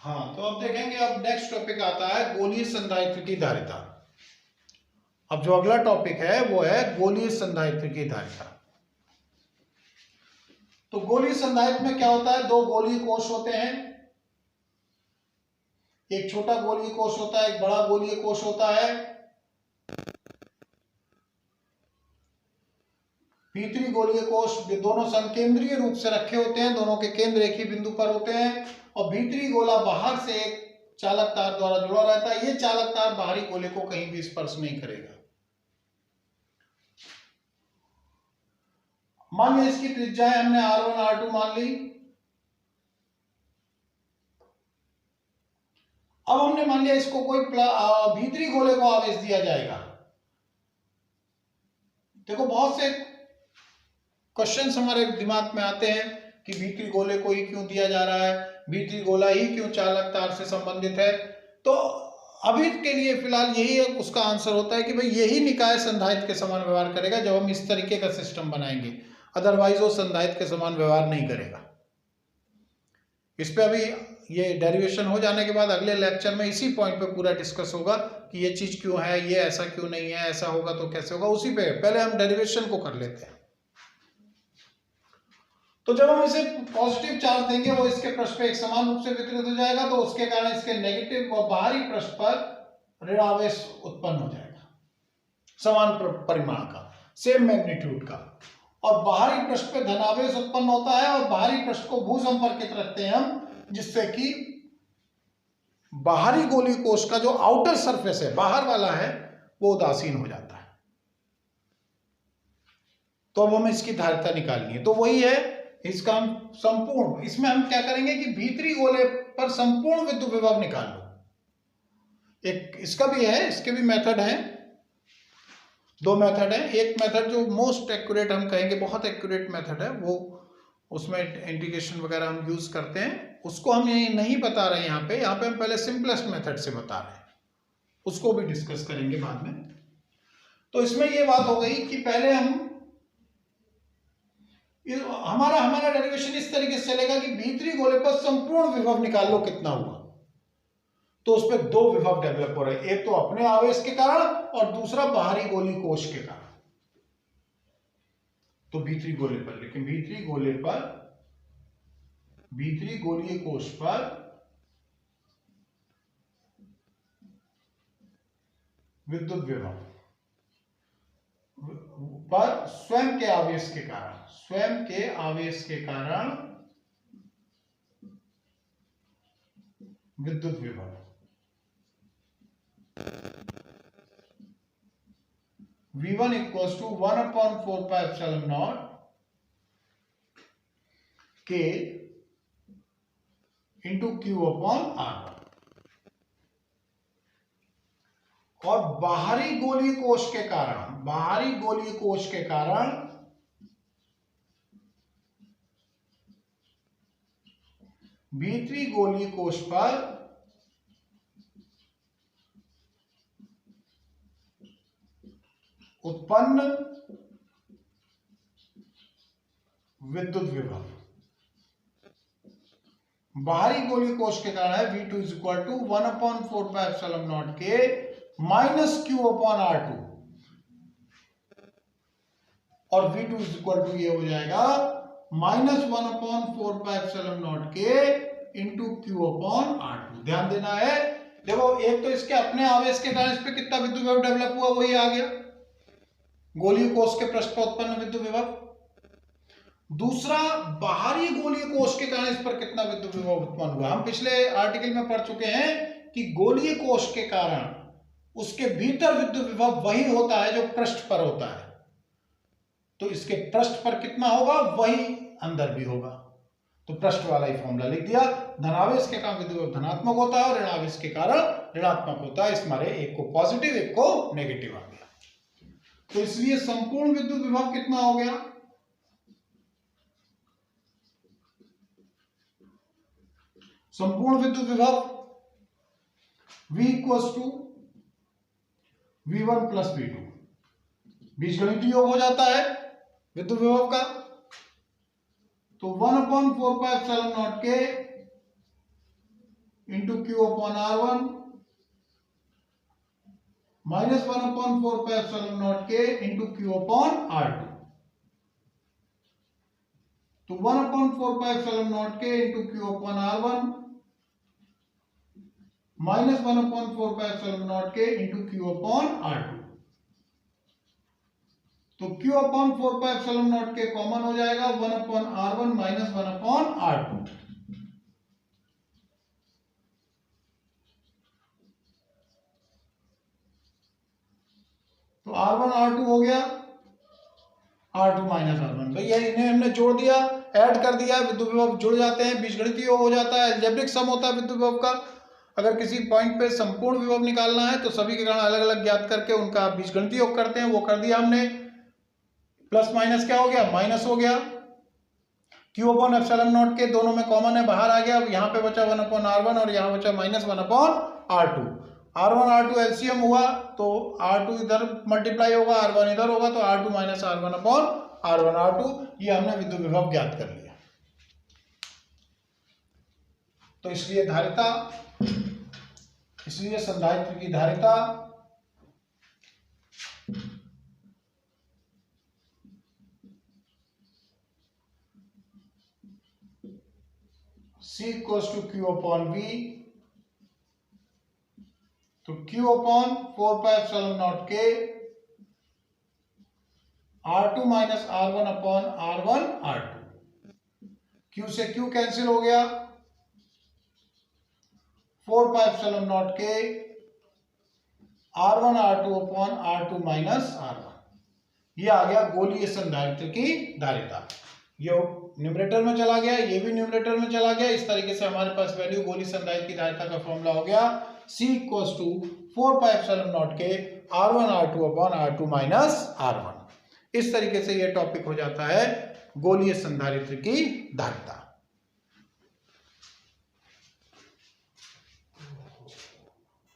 हाँ, तो अब देखेंगे, अब नेक्स्ट टॉपिक आता है गोलीय संधारित्र की धारिता। अब जो अगला टॉपिक है वो है गोलीय संधारित्र की धारिता। तो गोलीय संधारित्र में क्या होता है, दो गोलीय कोश होते हैं, एक छोटा गोलीय कोश होता है, एक बड़ा गोलीय कोश होता है। भीतरी गोलीय कोश दोनों संकेंद्रीय रूप से रखे होते हैं, दोनों के केंद्र एक ही बिंदु पर होते हैं, और भीतरी गोला बाहर से एक चालक तार द्वारा जुड़ा रहता है। ये चालक तार बाहरी गोले को कहीं भी स्पर्श नहीं करेगा। मान लिया इसकी त्रिज्याएं हमने R1 R2 मान ली। अब हमने मान लिया इसको कोई भीतरी गोले को आवेश दिया जाएगा। देखो बहुत से क्वेश्चंस हमारे दिमाग में आते हैं कि भीतरी गोले को ही क्यों दिया जा रहा है, भीतरी गोला ही क्यों चालक तार से संबंधित है। तो अभी के लिए फिलहाल यही है, उसका आंसर होता है कि भाई यही निकाय संधारित्र के समान व्यवहार करेगा जब हम इस तरीके का सिस्टम बनाएंगे, अदरवाइज वो संधारित्र के समान व्यवहार नहीं करेगा। इस पे अभी ये डेरिवेशन हो जाने के बाद अगले लेक्चर में इसी पॉइंट पे पूरा डिस्कस होगा कि ये चीज क्यों है, ये ऐसा क्यों नहीं है, ऐसा होगा तो कैसे होगा। उसी पे पहले हम डेरिवेशन को कर लेते हैं। तो जब हम इसे पॉजिटिव चार्ज देंगे वो इसके पृष्ठ पे एक समान रूप से वितरित हो जाएगा, तो उसके कारण इसके नेगेटिव और बाहरी पृष्ठ पर ऋणावेश उत्पन्न हो जाएगा समान परिमाण का, सेम मैग्नीट्यूड का, और बाहरी पृष्ठ पे धनावेश उत्पन्न होता है और बाहरी पृष्ठ को भूसंपर्कित रखते हैं हम, जिससे कि बाहरी गोलीय कोश का जो आउटर सरफेस है, बाहर वाला है, वो उदासीन हो जाता है। तो अब हमें इसकी धारिता निकालनी है, तो वही है इसका हम संपूर्ण, इसमें हम क्या करेंगे कि भीतरी गोले पर संपूर्ण विद्युत विभव निकाल लो। एक इसका भी है, इसके भी मेथड हैं, दो मेथड है। एक मेथड जो मोस्ट एक्यूरेट हम कहेंगे, बहुत एक्यूरेट मेथड है, वो उसमें इंटीग्रेशन वगैरह हम यूज करते हैं, उसको हम ये नहीं बता रहे हैं यहाँ पे हम पहले सिंपलेस्ट मेथड से बता रहे हैं, उसको भी डिस्कस करेंगे बाद में। तो इसमें ये बात हो गई कि पहले हम हमारा डेरिवेशन इस तरीके से चलेगा कि भीतरी गोले पर संपूर्ण विभव निकाल लो कितना हुआ। तो उस पर दो विभव डेवलप हो रहे हैं, एक तो अपने आवेश के कारण और दूसरा बाहरी गोलीय कोश के कारण। तो भीतरी गोले पर, लेकिन भीतरी गोलीय कोश पर विद्युत विभव पर स्वयं के आवेश के कारण विद्युत विभव V1 equals to 1/4πε0 K into Q/R1। और बाहरी गोलीय कोश के कारण भीतरी गोलीय कोश पर उत्पन्न विद्युत विभव। बाहरी गोलीय कोश के कारण है V2 is equal to 1/4πε0 K minus Q/R2, और V2 इज इक्वल टू ये हो जाएगा माइनस 1/4πε0 K इंटू Q/R2। ध्यान देना है, देखो एक तो इसके अपने आवेश के कारण इस पे कितना विद्युत विभव डेवलप हुआ, वही आ गया गोलीय कोश के पृष्ठ पर उत्पन्न विद्युत विभव। दूसरा, बाहरी गोलीय कोश के कारण इस पर कितना विद्युत विभव उत्पन्न हुआ। हम पिछले आर्टिकल में पढ़ चुके हैं कि गोलीय कोश के कारण उसके भीतर विद्युत विभव वही होता है जो पृष्ठ पर होता है, तो इसके पृष्ठ पर कितना होगा वही अंदर भी होगा। तो पृष्ठ वाला ही फॉर्मूला लिख दिया, धनावेश के कारण विद्युत विभव धनात्मक होता है और ऋणावेश के कारण ऋणात्मक होता है। इस मारे एक को पॉजिटिव एक को नेगेटिव आ गया। तो इसलिए संपूर्ण विद्युत विभव कितना हो गया, संपूर्ण विद्युत विभव V equals to V1 plus V2, बीजगणितीय योग हो जाता है विद्युत विभव का। तो 1/4πε0 K into Q upon R1 minus 1 upon 4 pi epsilon nought के इंटू क्यू अपॉन R2। तो 1 अपॉन 4 पाई एप्सिलॉन नॉट के into Q upon R1 minus 1 upon 4 pi epsilon nought के इंटू क्यू अपॉन R2। तो Q upon 4 pi epsilon nought के common हो जाएगा 1 upon R1 minus 1 upon R2। तो R1 R2 हो गया, R2 माइनस R1। भैया इन्हें हमने जोड़ दिया, ऐड कर दिया, विद्युत विभव जुड़ जाते हैं, बीजगणितीय हो जाता है, अलजेब्रिक सम होता है विद्युत विभव का। अगर किसी पॉइंट पे संपूर्ण विभव निकालना है तो सभी के कारण अलग अलग ज्ञात करके उनका बीजगणितीय योग करते हैं, वो कर दिया हमने। प्लस माइनस क्या हो गया, माइनस हो गया। क्यू अपॉन एप्सिलॉन नॉट के दोनों में कॉमन है, बाहर आ गया। अब यहाँ पे बचा 1 अपॉन R1 और यहाँ बचा minus 1 upon R2। R1 R2 LCM हुआ तो R2 इधर मल्टीप्लाई होगा, R1 इधर होगा, तो R2 minus R1 upon R1 R2। ये हमने विद्युत विभव ज्ञात कर लिया। तो इसलिए धारिता, इसलिए संधारित्र की धारिता C equals to Q upon V। तो Q upon 4 pi epsilon nought के R2 minus R1 upon R1 R2। Q से Q कैंसिल हो गया, 4 पाई एप्सिलॉन नॉट के R1 R2 upon R2 minus R1। ये आ गया गोलीय संधारित्र की धारिता। ये न्यूमरेटर में चला गया, ये भी न्यूमरेटर में चला गया। इस तरीके से हमारे पास वैल्यू गोलीय संधारित्र की धारिता का फॉर्मूला हो गया C equals to 4 pi epsilon nought के R1 R2 upon R2 minus R1। इस तरीके से ये टॉपिक हो जाता है गोलीय संधारित्र की धारिता।